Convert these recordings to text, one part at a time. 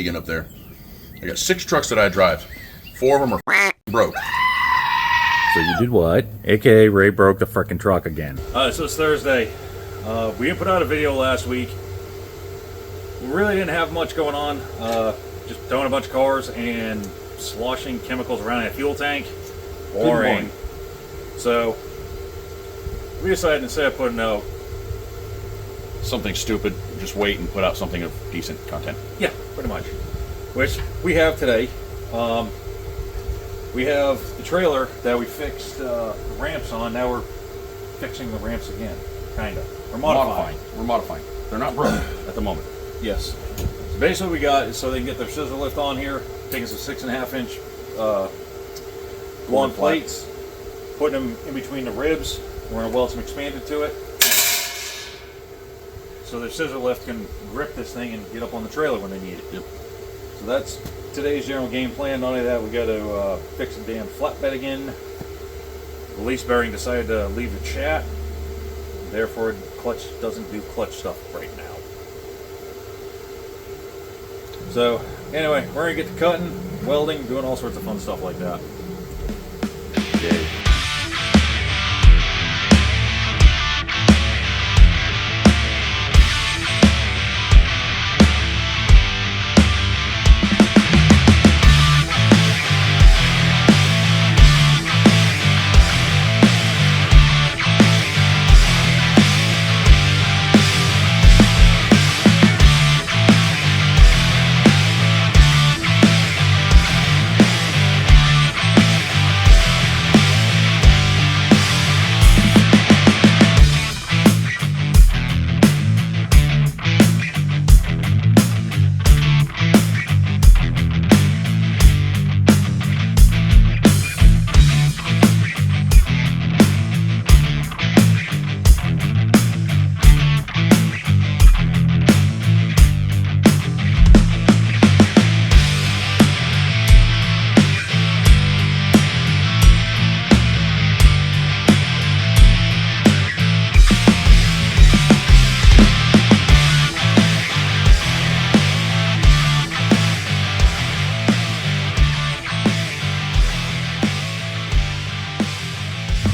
shenanigan up there. I got 6 trucks that I drive. 4 of them are broke. So you did what? AKA Ray broke the frickin' truck again. So it's Thursday. We didn't put out a video last week. We really didn't have much going on. Just towing a bunch of cars and sloshing chemicals around in a fuel tank. Boring. So we decided instead of putting out Something stupid, just wait and put out something of decent content. yeah, pretty much. Which we have today. We have the trailer that we fixed the ramps on. Now we're fixing the ramps again, kind of. We're modifying. We're modifying. They're not broken at the moment. Yes. So basically what we got is so they can get their scissor lift on here, taking some 6.5 inch long plates, putting them in between the ribs. We're going to weld some expanded to it. So their scissor lift can grip this thing and get up on the trailer when they need it. Yep. So that's today's general game plan. Not only that, we got to fix the damn flatbed again. The release bearing decided to leave the chat. Therefore, clutch doesn't do clutch stuff right now. So anyway, we're gonna get to cutting, welding, doing all sorts of fun stuff like that. Okay.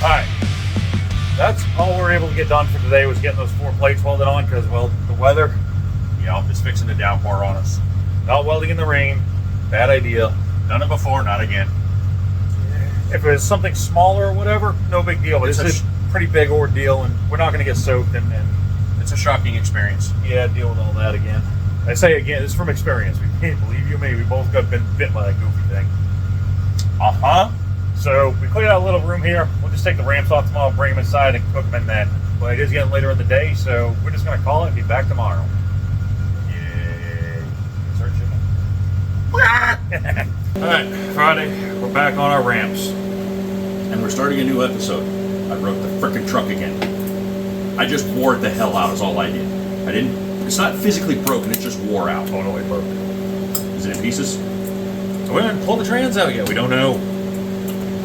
Alright, that's all we were able to get done for today was getting those 4 plates welded on because, well, the weather, is fixing to downpour on us. Not welding in the rain, bad idea. Done it before, not again. If it was something smaller or whatever, no big deal, but it's a pretty big ordeal and we're not going to get soaked and It's a shocking experience. yeah, deal with all that again. I say again, it's from experience. Believe you me, we both got been bit by that goofy thing. So we cleared out a little room here. We'll just take the ramps off tomorrow, bring them inside, and cook them in then. But it is getting later in the day, so we're just going to call it and be back tomorrow. Yay. Search it. Alright, Friday, we're back on our ramps. And we're starting a new episode. I broke the frickin' truck again. I just wore it the hell out is all I did. It's not physically broken, it just wore out. Totally broke. Is it in pieces? We haven't pulled the trans out yet, we don't know.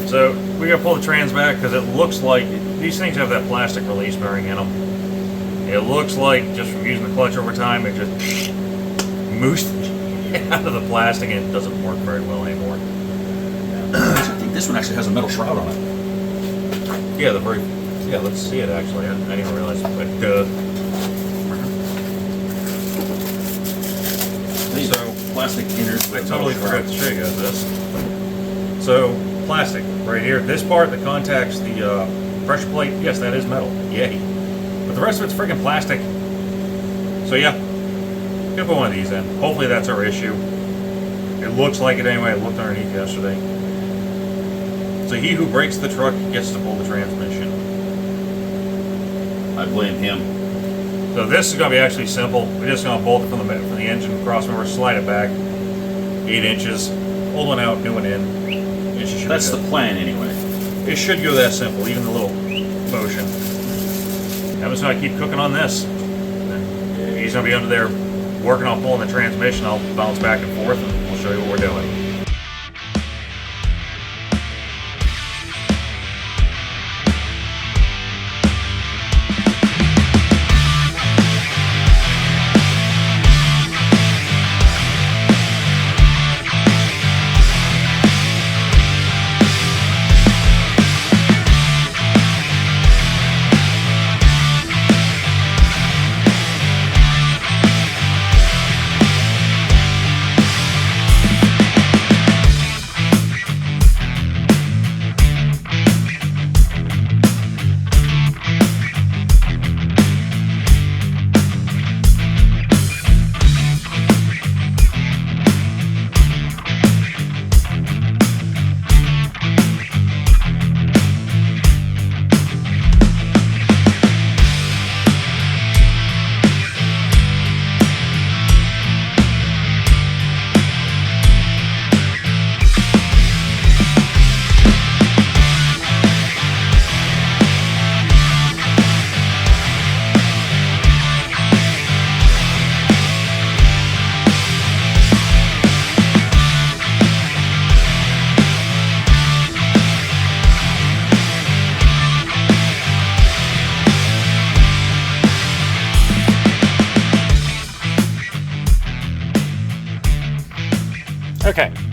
So we gotta pull the trans back because it looks like these things have that plastic release bearing in them. It looks like just from using the clutch over time, it just moosed out of the plastic and it doesn't work very well anymore. I think this one actually has a metal shroud on it. Yeah, let's see it actually. I didn't realize, but so plastic inners. I totally forgot to show you guys this. So plastic right here. This part that contacts the pressure plate, yes, that is metal. Yay. But the rest of it's freaking plastic. So yeah, gonna put one of these in. Hopefully that's our issue. It looks like it anyway. I looked underneath yesterday. So he who breaks the truck gets to pull the transmission. I blame him. So this is gonna be actually simple. We're just gonna bolt it from the engine cross member, slide it back 8 inches, pull one out, new one in. That's the plan anyway. It should go that simple, even the little motion. I'm just gonna keep cooking on this. He's gonna be under there working on pulling the transmission. I'll bounce back and forth and we'll show you what we're doing.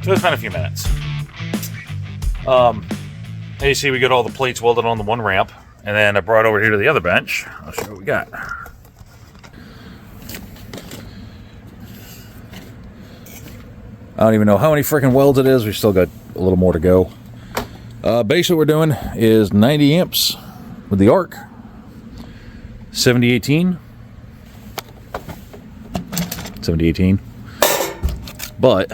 So it's been a few minutes. As you see, we got all the plates welded on the one ramp, and then I brought over here to the other bench. I'll show you what we got. I don't even know how many freaking welds it is. We still got a little more to go. Basically, what we're doing is 90 amps with the arc, 7018, but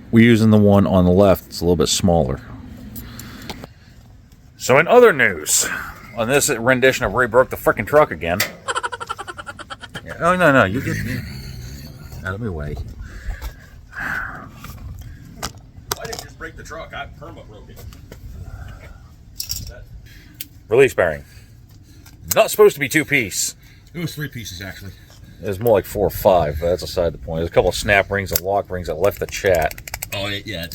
we're using the one on the left. It's a little bit smaller. So in other news, on this rendition of Ray Broke the Frickin' Truck Again. Oh, no, you get me out of my way. Why didn't you just break the truck? I perma broke it. Release bearing. Not supposed to be 2-piece. It was 3 pieces, actually. It was more like 4 or 5, but that's aside the point. There's a couple of snap rings and lock rings that left the chat. Oh, yeah.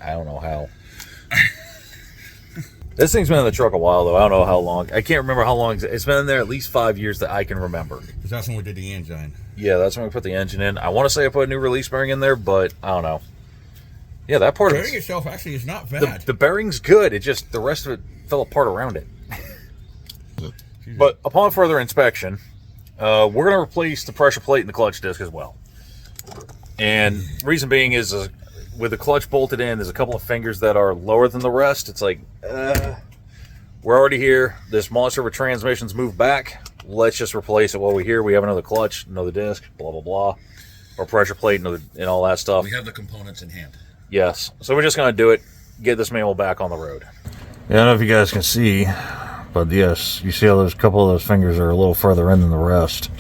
I don't know how. This thing's been in the truck a while, though. I don't know how long. I can't remember how long. It's been in there at least 5 years that I can remember. Because that's when we did the engine. Yeah, that's when we put the engine in. I want to say I put a new release bearing in there, but I don't know. Yeah, that part The of bearing itself actually is not bad. the bearing's good. It just, the rest of it fell apart around it. But upon further inspection, we're going to replace the pressure plate and the clutch disc as well. And reason being is with the clutch bolted in, there's a couple of fingers that are lower than the rest. It's like, we're already here. This monster of a transmission's moved back. Let's just replace it while we're here. We have another clutch, another disc, blah, blah, blah. Or pressure plate and all that stuff. We have the components in hand. Yes. So we're just going to do it, get this manual back on the road. Yeah, I don't know if you guys can see, but yes, you see how there's a couple of those fingers are a little further in than the rest.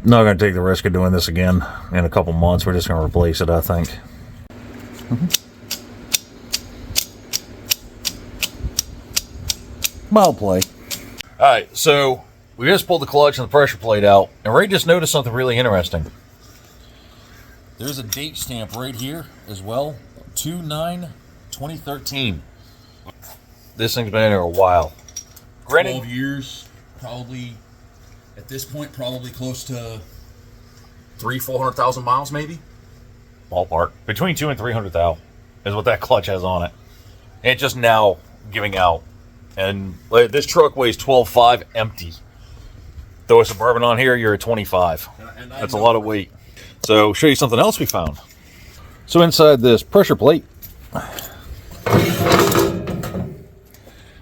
Not going to take the risk of doing this again in a couple months. We're just going to replace it, I think. Mild play. Alright, so we just pulled the clutch and the pressure plate out, and Ray just noticed something really interesting. There's a date stamp right here as well, 2/9/2013. This thing's been in here a while. Granted, 12 years, probably, at this point, probably close to 400,000 miles, maybe? ballpark, between 200 and 300,000 is what that clutch has on it. And it's just now giving out. And this truck weighs 12.5 empty. Throw a Suburban on here, you're at 25. That's a lot of weight. So, show you something else we found. So inside this pressure plate,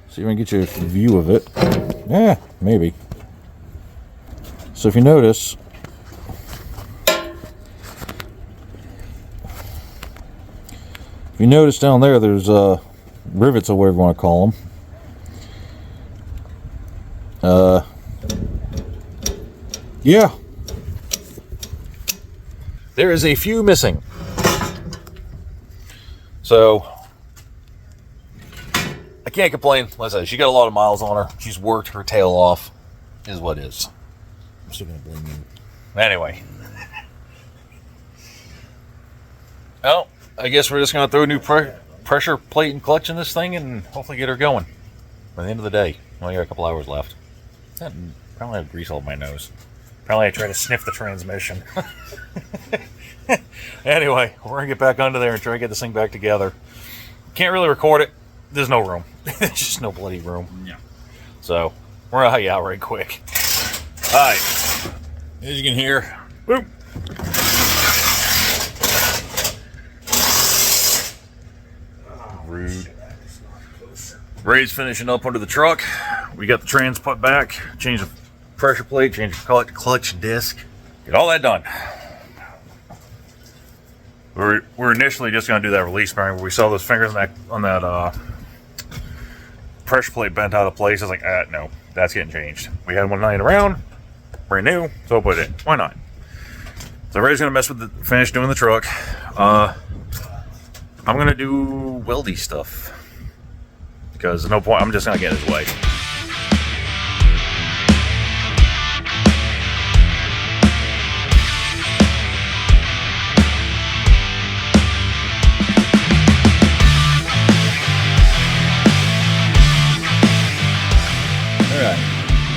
see if I can get you a view of it. Yeah, maybe. So if you notice, down there, there's rivets or whatever you want to call them. Yeah. There is a few missing. So, I can't complain. Like I said, she got a lot of miles on her. She's worked her tail off, is what is. I'm still going to blame you. Anyway. Well, I guess we're just going to throw a new pressure plate and clutch in this thing and hopefully get her going. By the end of the day. Only got a couple hours left. Probably have grease all over my nose. Probably I try to sniff the transmission. Anyway, we're going to get back under there and try to get this thing back together. Can't really record it. There's no room. There's just no bloody room. Yeah. So, we're going to hug you out right quick. Alright. As you can hear. Boop. Rude. Ray's finishing up under the truck. We got the trans put back. Change the pressure plate. Change the clutch disc. Get all that done. We're initially just going to do that release bearing where we saw those fingers on that pressure plate bent out of place. I was like, no, that's getting changed. We had one lying around, brand new, so we'll put it in. Why not? So Ray's going to mess with the finish doing the truck. I'm going to do weldy stuff because there's no point. I'm just going to get in his way.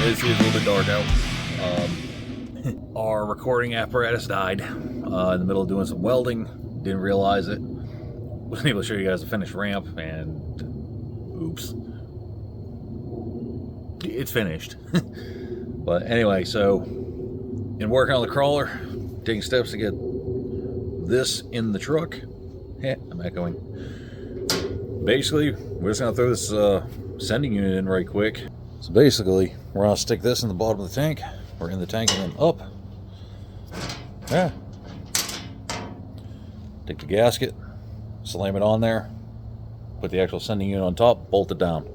It is a little bit dark out. Our recording apparatus died in the middle of doing some welding. Didn't realize it. Wasn't able to show you guys the finished ramp, and oops, it's finished. But anyway, so in working on the crawler, taking steps to get this in the truck. I'm echoing. Basically, we're just gonna throw this sending unit in right quick. So basically, we're gonna stick this in the bottom of the tank, or in the tank and then up. Yeah. Take the gasket, slam it on there, put the actual sending unit on top, bolt it down.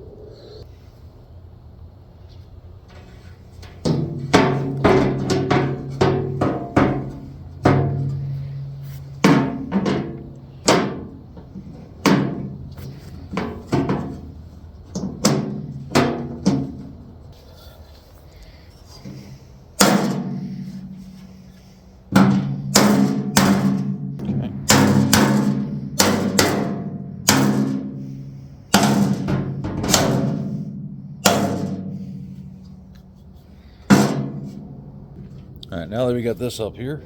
Alright, now that we got this up here,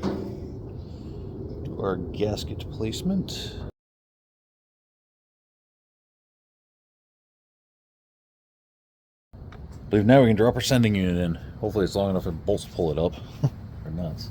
do our gasket placement. I believe now we can drop our sending unit in. Hopefully it's long enough for bolts to pull it up. Or nuts.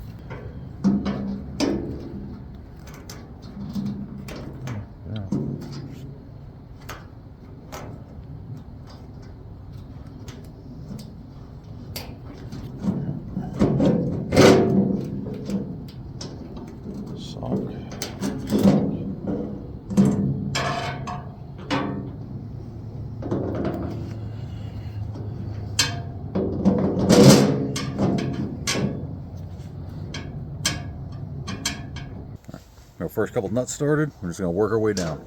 Our first couple nuts started, we're just going to work our way down.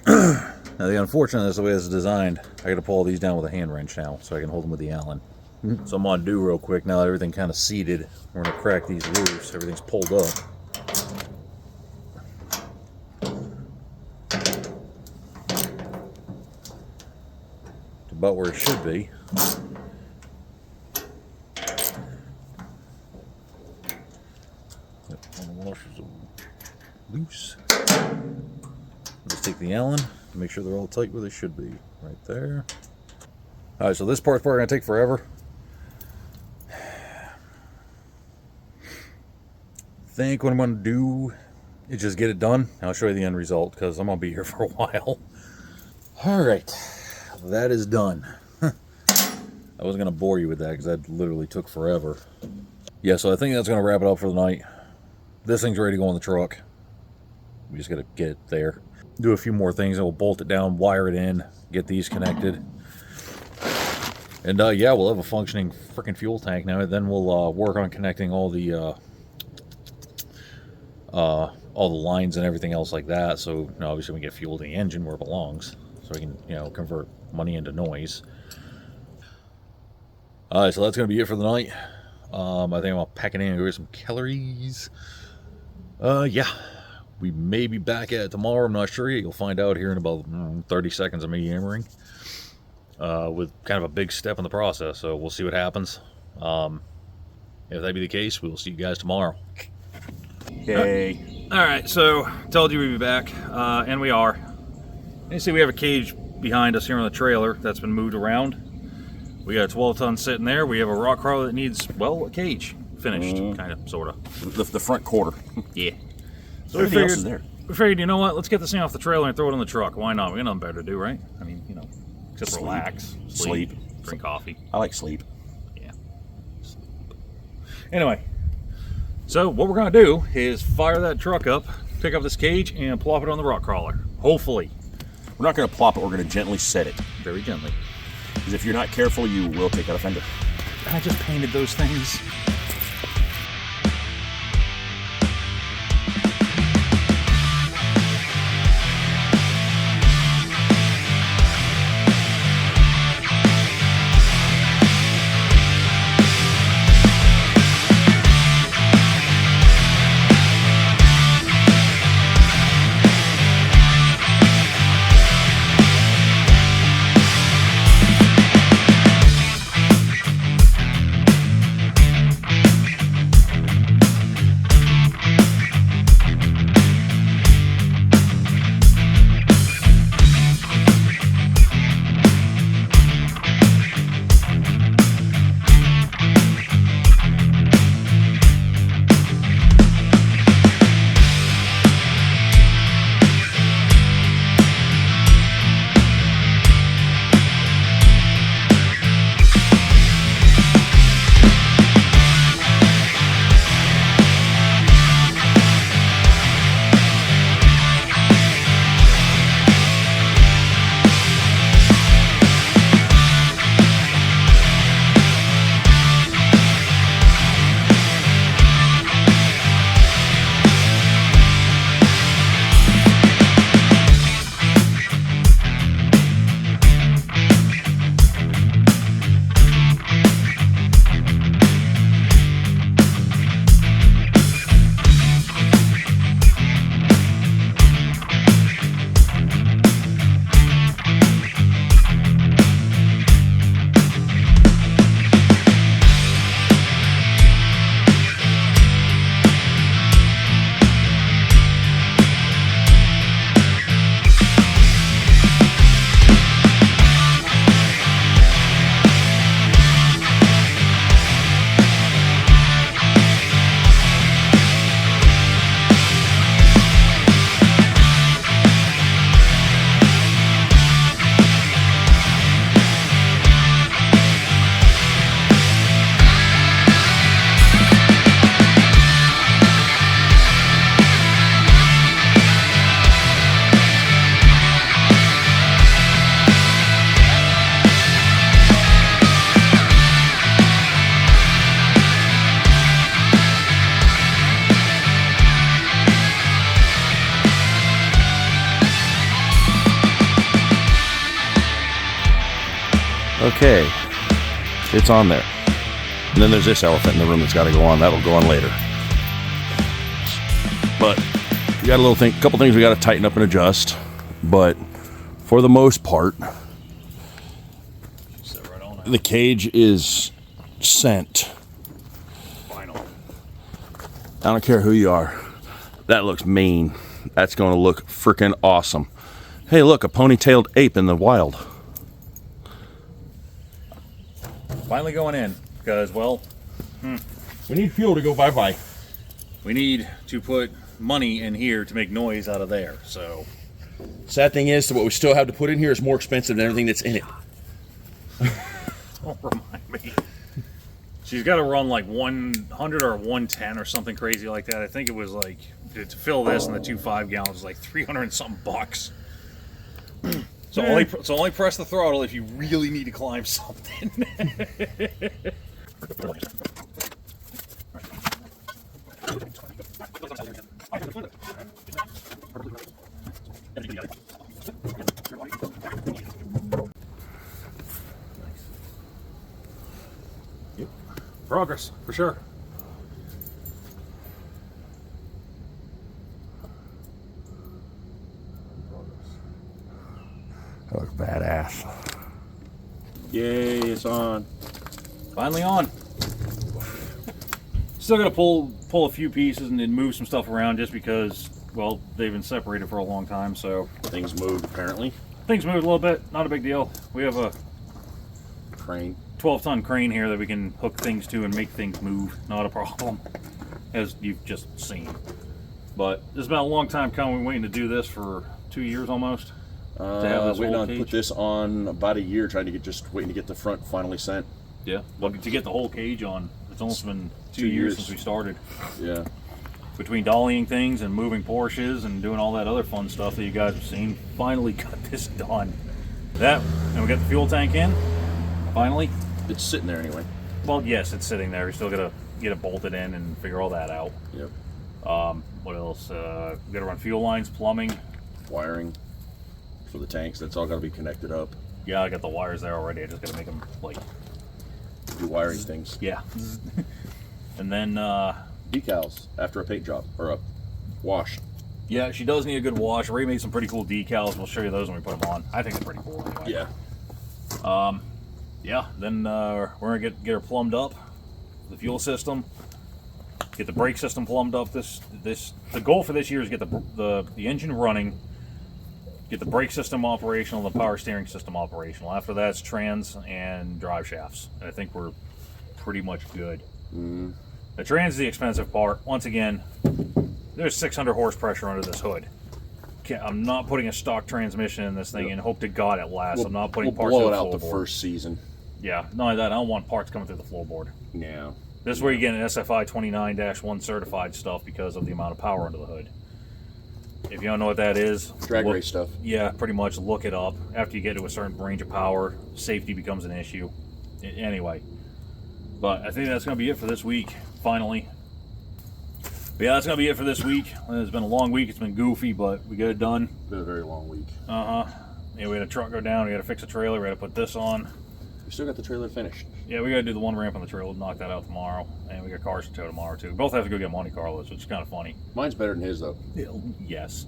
Now the unfortunate is the way this is designed, I got to pull these down with a hand wrench now so I can hold them with the Allen. So I'm going to do real quick, now that everything kind of seated, we're going to crack these loose, everything's pulled up. About where it should be. All the washers are loose. Just take the Allen to make sure they're all tight where they should be. Right there. Alright, so this part's probably going to take forever. I think what I'm going to do is just get it done. I'll show you the end result because I'm going to be here for a while. Alright. That is done. I wasn't going to bore you with that because that literally took forever. Yeah, so I think that's going to wrap it up for the night. This thing's ready to go on the truck. We just got to get it there. Do a few more things and we'll bolt it down, wire it in, get these connected. And yeah, we'll have a functioning freaking fuel tank now. And then we'll work on connecting all the lines and everything else like that. So you know, obviously we get fuel to the engine where it belongs. So we can, you know, convert money into noise. Alright, so that's going to be it for the night. I think I'll pack it in and go get some calories. Yeah. We may be back at it tomorrow. I'm not sure yet. You'll find out here in about 30 seconds of me yammering. With kind of a big step in the process. So we'll see what happens. If that be the case, we will see you guys tomorrow. Okay. Alright, so told you we'd be back. And we are. You see we have a cage behind us here on the trailer that's been moved around. We got a 12-ton sitting there. We have a rock crawler that needs, well, a cage finished, kind of, sort of. The front quarter. Yeah. So Everything else is there. We figured, you know what, let's get this thing off the trailer and throw it in the truck. Why not? We got nothing better to do, right? I mean, you know, except relax, sleep, drink coffee. I like sleep. Yeah. Anyway, so what we're going to do is fire that truck up, pick up this cage, and plop it on the rock crawler. Hopefully. We're not going to plop it, we're going to gently set it. Very gently. Because if you're not careful, you will take out a fender. I just painted those things. Okay, it's on there. And then there's this elephant in the room that's got to go on. That'll go on later. But we got a couple things we got to tighten up and adjust. But for the most part, the cage is sent. Final. I don't care who you are. That looks mean. That's going to look freaking awesome. Hey, look, a ponytailed ape in the wild. Finally going in because, well, We need fuel to go bye-bye. we need to put money in here to make noise out of there. So Sad thing is, what we still have to put in here is more expensive than everything that's in it. don't remind me. She's got to run like 100 or 110 or something crazy like that. I think it was like to fill this and the 2.5 gallons was like 300 and something bucks. So only press the throttle if you really need to climb something. Yep. Progress, for sure. That looks badass. Yay, it's on. Finally on. Still got to pull a few pieces and then move some stuff around just because, well, they've been separated for a long time, so Things moved, apparently. things moved a little bit. Not a big deal. We have a Crane. 12-ton crane here that we can hook things to and make things move. Not a problem, as you've just seen. But it's been a long time coming. We're waiting to do this for 2 years almost. To have this Waiting whole on cage. put this on about a year, waiting to get the front finally sent. Yeah, well, to get the whole cage on, it's almost been 2 years since we started. Yeah. Between dollying things and moving Porsches and doing all that other fun stuff that you guys have seen, finally got this done. That, and we got the fuel tank in, finally. It's sitting there anyway. Well, yes, it's sitting there. We still gotta get it bolted in and figure all that out. Yep. What else? We gotta run fuel lines, plumbing. Wiring for the tanks. That's all got to be connected up. Yeah, I got the wires there already. I just gotta make them like, Do wiring things. yeah. And then, Decals after a paint job or a wash. yeah, she does need a good wash. Ray made some pretty cool decals. We'll show you those when we put them on. I think they're pretty cool anyway. Yeah. Yeah, then we're gonna get her plumbed up, the fuel system, get the brake system plumbed up. The goal for this year is get the engine running, get the brake system operational, and the power steering system operational. After that, it's trans and drive shafts, and I think we're pretty much good. The trans is the expensive part. Once again, there's 600 horse pressure under this hood. I'm not putting a stock transmission in this thing and hope to God it lasts. I'm not putting parts blow of it the out the floorboard. first season. Yeah, not only that, I don't want parts coming through the floorboard. Yeah. This is where you get an SFI 29-1 certified stuff because of the amount of power under the hood. If you don't know what that is, Drag race stuff. Yeah, pretty much look it up. After you get to a certain range of power, safety becomes an issue. Anyway, but I think that's going to be it for this week, finally. But yeah, that's going to be it for this week. It's been a long week. It's been goofy, but we got it done. Been a very long week. Yeah, we had a truck go down. We had to fix a trailer. We had to put this on. We still got the trailer finished. Yeah, we got to do the one ramp on the trailer. Knock that out tomorrow. And we got cars to tow tomorrow, too. We both have to go get Monte Carlos, which is kind of funny. Mine's better than his, though. Yes.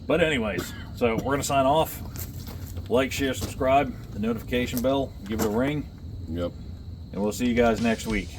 But anyways, so we're going to sign off. Like, share, subscribe, the notification bell, give it a ring, Yep. and we'll see you guys next week.